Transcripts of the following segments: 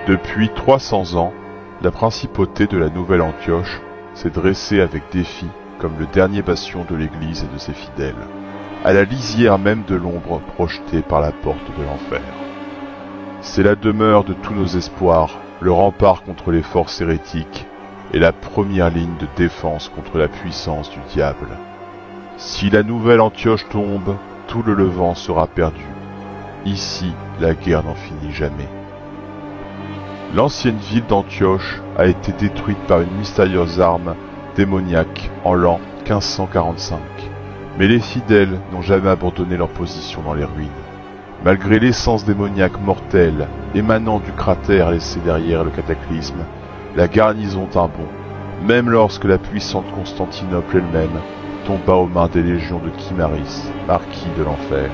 Depuis 300 ans, la principauté de la Nouvelle-Antioche s'est dressée avec défi comme le dernier bastion de l'Église et de ses fidèles, à la lisière même de l'ombre projetée par la porte de l'enfer. C'est la demeure de tous nos espoirs, le rempart contre les forces hérétiques et la première ligne de défense contre la puissance du diable. Si la Nouvelle-Antioche tombe, tout le Levant sera perdu. Ici, la guerre n'en finit jamais. L'ancienne ville d'Antioche a été détruite par une mystérieuse arme démoniaque en l'an 1545. Mais les fidèles n'ont jamais abandonné leur position dans les ruines. Malgré l'essence démoniaque mortelle émanant du cratère laissé derrière le cataclysme, la garnison tint bon, même lorsque la puissante Constantinople elle-même tomba aux mains des légions de Chimaris, marquis de l'enfer.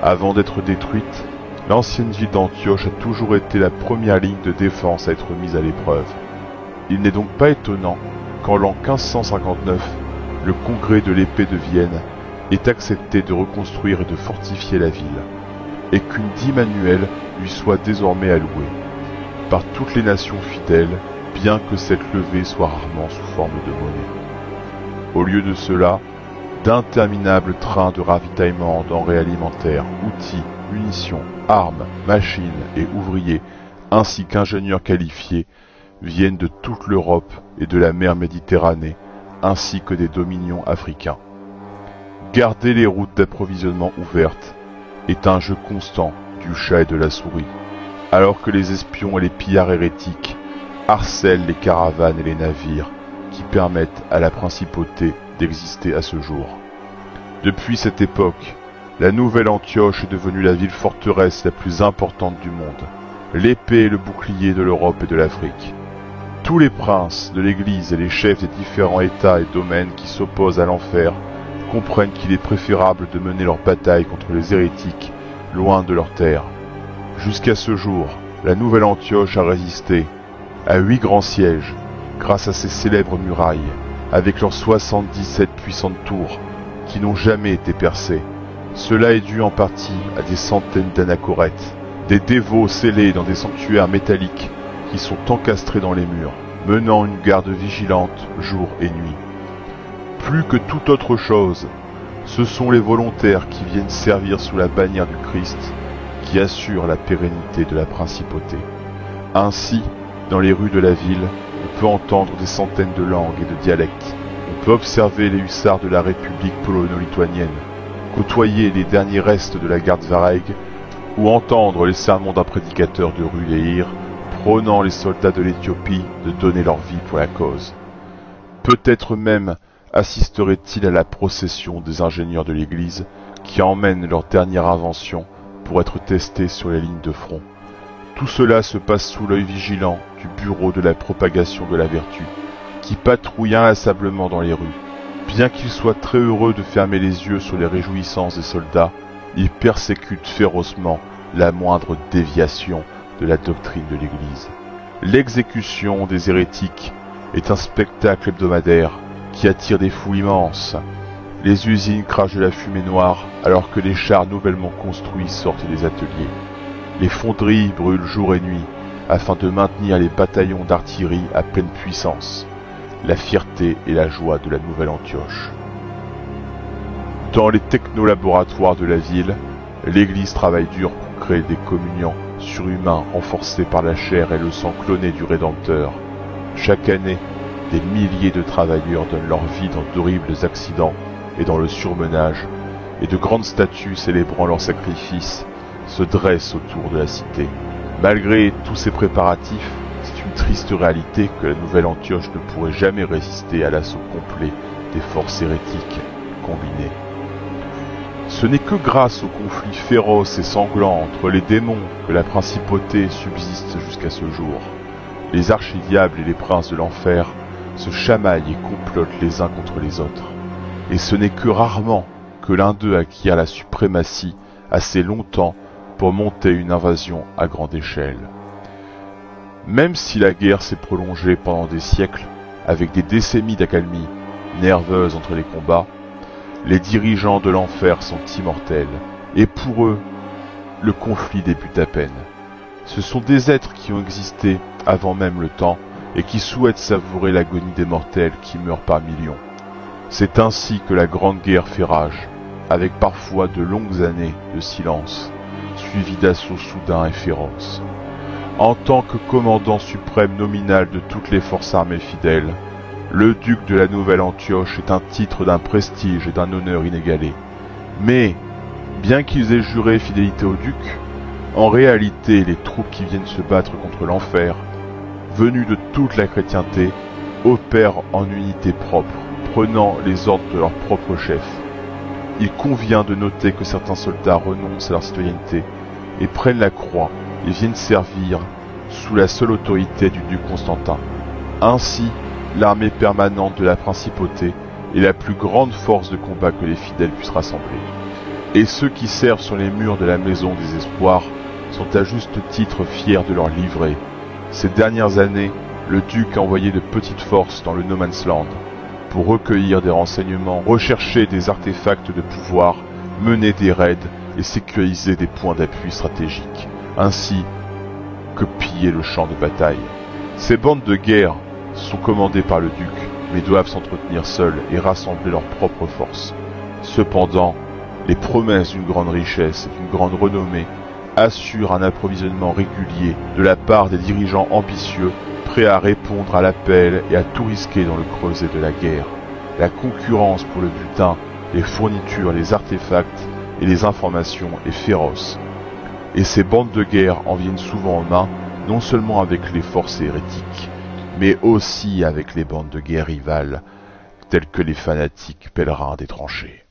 Avant d'être détruite, l'ancienne ville d'Antioche a toujours été la première ligne de défense à être mise à l'épreuve. Il n'est donc pas étonnant qu'en l'an 1559, le congrès de l'épée de Vienne ait accepté de reconstruire et de fortifier la ville, et qu'une dîme annuelle lui soit désormais allouée, par toutes les nations fidèles, bien que cette levée soit rarement sous forme de monnaie. Au lieu de cela, d'interminables trains de ravitaillement en denrées alimentaires, outils, munitions, armes, machines et ouvriers, ainsi qu'ingénieurs qualifiés, viennent de toute l'Europe et de la mer Méditerranée, ainsi que des dominions africains. Garder les routes d'approvisionnement ouvertes est un jeu constant du chat et de la souris, alors que les espions et les pillards hérétiques harcèlent les caravanes et les navires qui permettent à la principauté d'exister à ce jour. Depuis cette époque, la Nouvelle-Antioche est devenue la ville forteresse la plus importante du monde, l'épée et le bouclier de l'Europe et de l'Afrique. Tous les princes de l'Église et les chefs des différents États et domaines qui s'opposent à l'enfer comprennent qu'il est préférable de mener leur bataille contre les hérétiques loin de leur terre. Jusqu'à ce jour, la Nouvelle-Antioche a résisté à 8 grands sièges grâce à ses célèbres murailles, avec leurs 77 puissantes tours qui n'ont jamais été percées. Cela est dû en partie à des centaines d'anachorètes, des dévots scellés dans des sanctuaires métalliques qui sont encastrés dans les murs, menant une garde vigilante jour et nuit. Plus que toute autre chose, ce sont les volontaires qui viennent servir sous la bannière du Christ qui assurent la pérennité de la principauté. Ainsi, dans les rues de la ville, on peut entendre des centaines de langues et de dialectes. On peut observer les hussards de la République polono-lituanienne, côtoyer les derniers restes de la garde Vareig, ou entendre les sermons d'un prédicateur de rue Leir, prônant les soldats de l'Éthiopie de donner leur vie pour la cause. Peut-être même assisterait-il à la procession des ingénieurs de l'Église qui emmènent leur dernière invention pour être testée sur les lignes de front. Tout cela se passe sous l'œil vigilant du bureau de la propagation de la vertu, qui patrouille inlassablement dans les rues. Bien qu'il soit très heureux de fermer les yeux sur les réjouissances des soldats, il persécute férocement la moindre déviation de la doctrine de l'Église. L'exécution des hérétiques est un spectacle hebdomadaire qui attire des foules immenses. Les usines crachent de la fumée noire alors que les chars nouvellement construits sortent des ateliers. Les fonderies brûlent jour et nuit afin de maintenir les bataillons d'artillerie à pleine puissance. La fierté et la joie de la Nouvelle-Antioche. Dans les technolaboratoires de la ville, l'Église travaille dur pour créer des communiants surhumains renforcés par la chair et le sang cloné du Rédempteur. Chaque année, des milliers de travailleurs donnent leur vie dans d'horribles accidents et dans le surmenage, et de grandes statues célébrant leurs sacrifices se dressent autour de la cité. Malgré tous ces préparatifs, c'est une triste réalité que la Nouvelle-Antioche ne pourrait jamais résister à l'assaut complet des forces hérétiques combinées. Ce n'est que grâce aux conflits féroces et sanglants entre les démons que la principauté subsiste jusqu'à ce jour. Les archidiables et les princes de l'enfer se chamaillent et complotent les uns contre les autres. Et ce n'est que rarement que l'un d'eux acquiert la suprématie assez longtemps pour monter une invasion à grande échelle. Même si la guerre s'est prolongée pendant des siècles, avec des décennies d'accalmie nerveuse entre les combats, les dirigeants de l'enfer sont immortels, et pour eux, le conflit débute à peine. Ce sont des êtres qui ont existé avant même le temps et qui souhaitent savourer l'agonie des mortels qui meurent par millions. C'est ainsi que la Grande Guerre fait rage, avec parfois de longues années de silence, suivies d'assauts soudains et féroces. En tant que commandant suprême nominal de toutes les forces armées fidèles, le duc de la Nouvelle-Antioche est un titre d'un prestige et d'un honneur inégalé. Mais, bien qu'ils aient juré fidélité au duc, en réalité les troupes qui viennent se battre contre l'enfer, venues de toute la chrétienté, opèrent en unité propre, prenant les ordres de leur propre chef. Il convient de noter que certains soldats renoncent à leur citoyenneté et prennent la croix et viennent servir sous la seule autorité du duc Constantin. Ainsi, l'armée permanente de la principauté est la plus grande force de combat que les fidèles puissent rassembler. Et ceux qui servent sur les murs de la maison des espoirs sont à juste titre fiers de leur livret. Ces dernières années, le duc a envoyé de petites forces dans le No Man's Land pour recueillir des renseignements, rechercher des artefacts de pouvoir, mener des raids et sécuriser des points d'appui stratégiques, ainsi que piller le champ de bataille. Ces bandes de guerre sont commandées par le duc, mais doivent s'entretenir seules et rassembler leurs propres forces. Cependant, les promesses d'une grande richesse et d'une grande renommée assurent un approvisionnement régulier de la part des dirigeants ambitieux, prêts à répondre à l'appel et à tout risquer dans le creuset de la guerre. La concurrence pour le butin, les fournitures, les artefacts et les informations est féroce. Et ces bandes de guerre en viennent souvent en main, non seulement avec les forces hérétiques, mais aussi avec les bandes de guerre rivales, telles que les fanatiques pèlerins des tranchées.